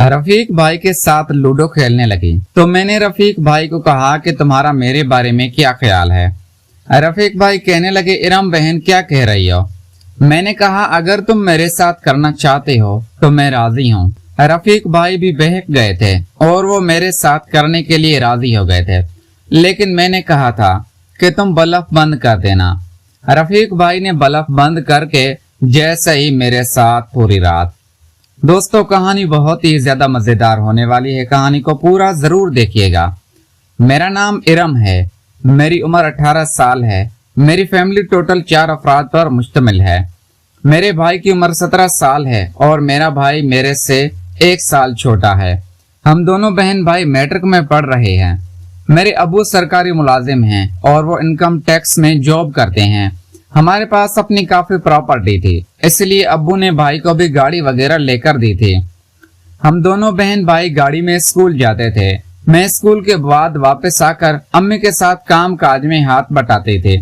रफीक भाई के साथ लूडो खेलने लगी तो मैंने रफीक भाई को कहा कि तुम्हारा मेरे बारे में क्या ख्याल है। रफीक भाई कहने लगे, इरम बहन क्या कह रही हो? मैंने कहा, अगर तुम मेरे साथ करना चाहते हो तो मैं राजी हूँ। रफीक भाई भी बहक गए थे और वो मेरे साथ करने के लिए राजी हो गए थे, लेकिन मैंने कहा था कि तुम बल्ब बंद कर देना। रफीक भाई ने बल्ब बंद करके जैसे ही मेरे साथ पूरी रात। दोस्तों, कहानी बहुत ही ज्यादा मजेदार होने वाली है, कहानी को पूरा जरूर देखिएगा। मेरा नाम इरम है, मेरी उम्र 18 साल है। मेरी फैमिली टोटल 4 अफराद पर मुश्तमिल है। मेरे भाई की उम्र 17 साल है और मेरा भाई मेरे से 1 साल छोटा है। हम दोनों बहन भाई मैट्रिक में पढ़ रहे हैं। मेरे अबू सरकारी मुलाजिम हैं और वो इनकम टैक्स में जॉब करते हैं। हमारे पास अपनी काफी प्रॉपर्टी थी, इसलिए अब्बू ने भाई को भी गाड़ी वगैरह लेकर दी थी। हम दोनों बहन भाई गाड़ी में स्कूल जाते थे। मैं स्कूल के बाद वापस आकर अम्मी के साथ काम काज में हाथ बटाते थे,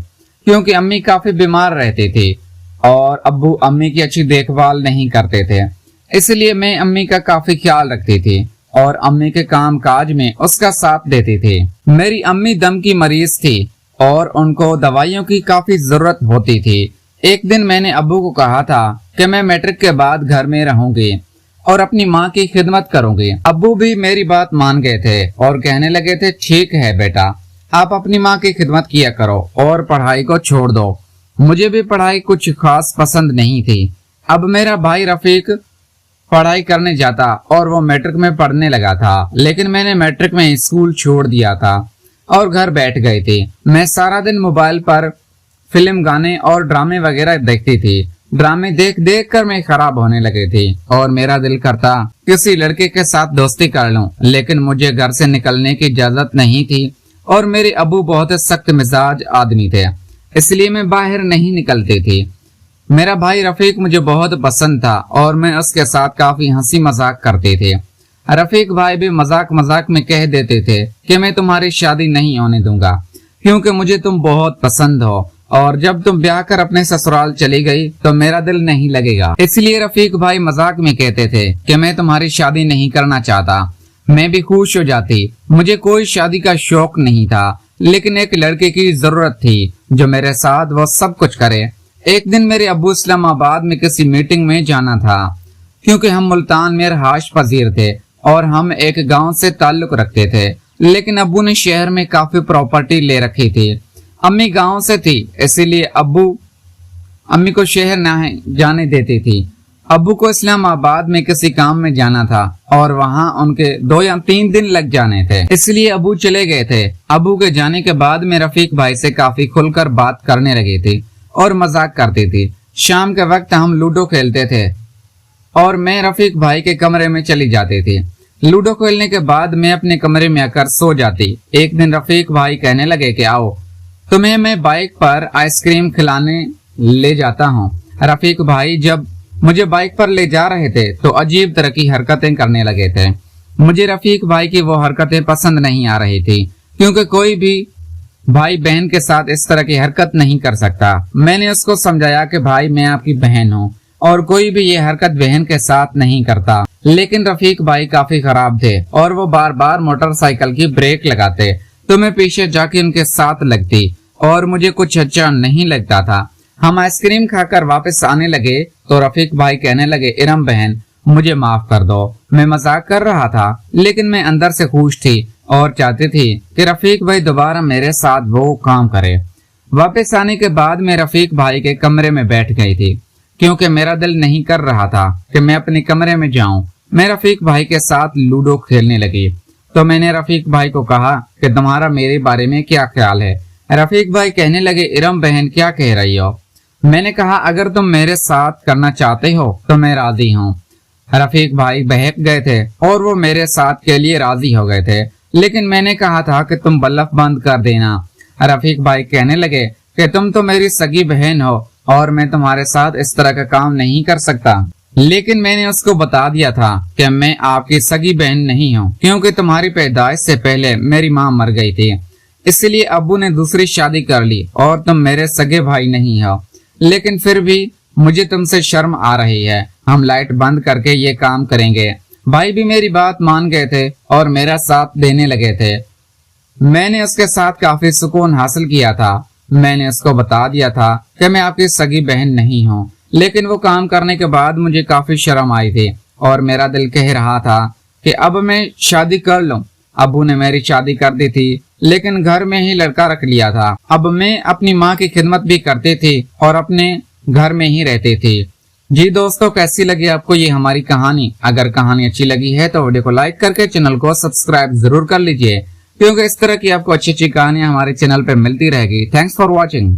क्योंकि अम्मी काफी बीमार रहती थी और अब्बू अम्मी की अच्छी देखभाल नहीं करते थे। इसलिए मैं अम्मी का काफी ख्याल रखती थी और अम्मी के काम काज में उसका साथ देती थी। मेरी अम्मी दम की मरीज थी और उनको दवाइयों की काफी जरूरत होती थी। एक दिन मैंने अब्बू को कहा था कि मैं मैट्रिक के बाद घर में रहूंगी और अपनी माँ की खिदमत करूंगी। अब्बू भी मेरी बात मान गए थे और कहने लगे थे, ठीक है बेटा, आप अपनी माँ की खिदमत किया करो और पढ़ाई को छोड़ दो। मुझे भी पढ़ाई कुछ खास पसंद नहीं थी। अब मेरा भाई रफीक पढ़ाई करने जाता और वो मैट्रिक में पढ़ने लगा था, लेकिन मैंने मैट्रिक में स्कूल छोड़ दिया था और घर बैठ गई थी। मैं सारा दिन मोबाइल पर फिल्म, गाने और ड्रामे वगैरह देखती थी। ड्रामे देख देख कर मैं खराब होने लगी थी और मेरा दिल करता किसी लड़के के साथ दोस्ती कर लूं, लेकिन मुझे घर से निकलने की इजाजत नहीं थी और मेरे अबू बहुत सख्त मिजाज आदमी थे, इसलिए मैं बाहर नहीं निकलती थी। मेरा भाई रफीक मुझे बहुत पसंद था और मैं उसके साथ काफी हंसी मजाक करती थी। रफीक भाई भी मजाक मजाक में कह देते थे कि मैं तुम्हारी शादी नहीं होने दूंगा क्योंकि मुझे तुम बहुत पसंद हो और जब तुम ब्याह कर अपने ससुराल चली गई तो मेरा दिल नहीं लगेगा। इसलिए रफीक भाई मजाक में कहते थे कि मैं तुम्हारी शादी नहीं करना चाहता। मैं भी खुश हो जाती। मुझे कोई शादी का शौक नहीं था, लेकिन एक लड़के की जरूरत थी जो मेरे साथ वो सब कुछ करे। एक दिन मेरे अब्बू इस्लामाबाद में किसी मीटिंग में जाना था, क्योंकि हम मुल्तान में रहायश पजीर थे और हम एक गांव से ताल्लुक रखते थे, लेकिन अब्बू ने शहर में काफी प्रॉपर्टी ले रखी थी। अम्मी गांव से थी, इसीलिए अब्बू अम्मी को शहर न जाने देती थी। अब्बू को इस्लामाबाद में किसी काम में जाना था और वहां उनके 2 या 3 दिन लग जाने थे, इसलिए अब्बू चले गए थे। अब्बू के जाने के बाद मैं रफीक भाई से काफी खुलकर बात करने लगी थी और मजाक करती थी। शाम के वक्त हम लूडो खेलते थे और मैं रफीक भाई के कमरे में चली जाती थी। लूडो खेलने के बाद मैं अपने कमरे में आकर सो जाती। एक दिन रफीक भाई कहने लगे कि आओ तुम्हें मैं बाइक पर आइसक्रीम खिलाने ले जाता हूँ। रफीक भाई जब मुझे बाइक पर ले जा रहे थे तो अजीब तरह की हरकतें करने लगे थे। मुझे रफीक भाई की वो हरकतें पसंद नहीं आ रही थी, क्योंकि कोई भी भाई बहन के साथ इस तरह की हरकत नहीं कर सकता। मैंने उसको समझाया कि भाई मैं आपकी बहन हूँ और कोई भी ये हरकत बहन के साथ नहीं करता, लेकिन रफीक भाई काफी खराब थे और वो बार बार मोटरसाइकिल की ब्रेक लगाते तो मैं पीछे जाके उनके साथ लगती और मुझे कुछ अच्छा नहीं लगता था। हम आइसक्रीम खाकर वापस आने लगे तो रफीक भाई कहने लगे, इरम बहन मुझे माफ कर दो, मैं मजाक कर रहा था, लेकिन मैं अंदर से खुश थी और चाहती थी कि रफीक भाई दोबारा मेरे साथ वो काम करे। वापस आने के बाद मैं रफीक भाई के कमरे में बैठ गई थी, क्योंकि मेरा दिल नहीं कर रहा था कि मैं अपने कमरे में जाऊं। मैं रफीक भाई के साथ लूडो खेलने लगी तो मैंने रफीक भाई को कहा कि तुम्हारा मेरे बारे में क्या ख्याल है। रफीक भाई कहने लगे, इरम बहन क्या कह रही हो? मैंने कहा, अगर तुम मेरे साथ करना चाहते हो तो मैं राजी हूँ। रफीक भाई बहक गए थे और वो मेरे साथ के लिए राजी हो गए थे, लेकिन मैंने कहा था कि तुम बल्ब बंद कर देना। रफीक भाई कहने लगे कि तुम तो मेरी सगी बहन हो और मैं तुम्हारे साथ इस तरह का काम नहीं कर सकता। लेकिन मैंने उसको बता दिया था कि मैं आपकी सगी बहन नहीं हूँ, क्योंकि तुम्हारी पैदाइश से पहले मेरी माँ मर गई थी, इसलिए अब्बू ने दूसरी शादी कर ली और तुम मेरे सगे भाई नहीं हो। लेकिन फिर भी मुझे तुमसे शर्म आ रही है। हम लाइट बंद करके ये काम करेंगे, भाई भी मेरी बात मान गए थे और मेरा साथ देने लगे थे। मैंने उसके साथ काफी सुकून हासिल किया था। मैंने उसको बता दिया था कि मैं आपकी सगी बहन नहीं हूँ, लेकिन वो काम करने के बाद मुझे काफी शर्म आई थी और मेरा दिल कह रहा था कि अब मैं शादी कर लूं। अबू ने मेरी शादी कर दी थी, लेकिन घर में ही लड़का रख लिया था। अब मैं अपनी माँ की खिदमत भी करती थी और अपने घर में ही रहती थी। जी दोस्तों, कैसी लगी आपको ये हमारी कहानी? अगर कहानी अच्छी लगी है तो वीडियो को लाइक करके चैनल को सब्सक्राइब जरूर कर लीजिए, क्योंकि इस तरह की आपको अच्छी अच्छी कहानियां हमारे चैनल पे मिलती रहेगी। Thanks for watching.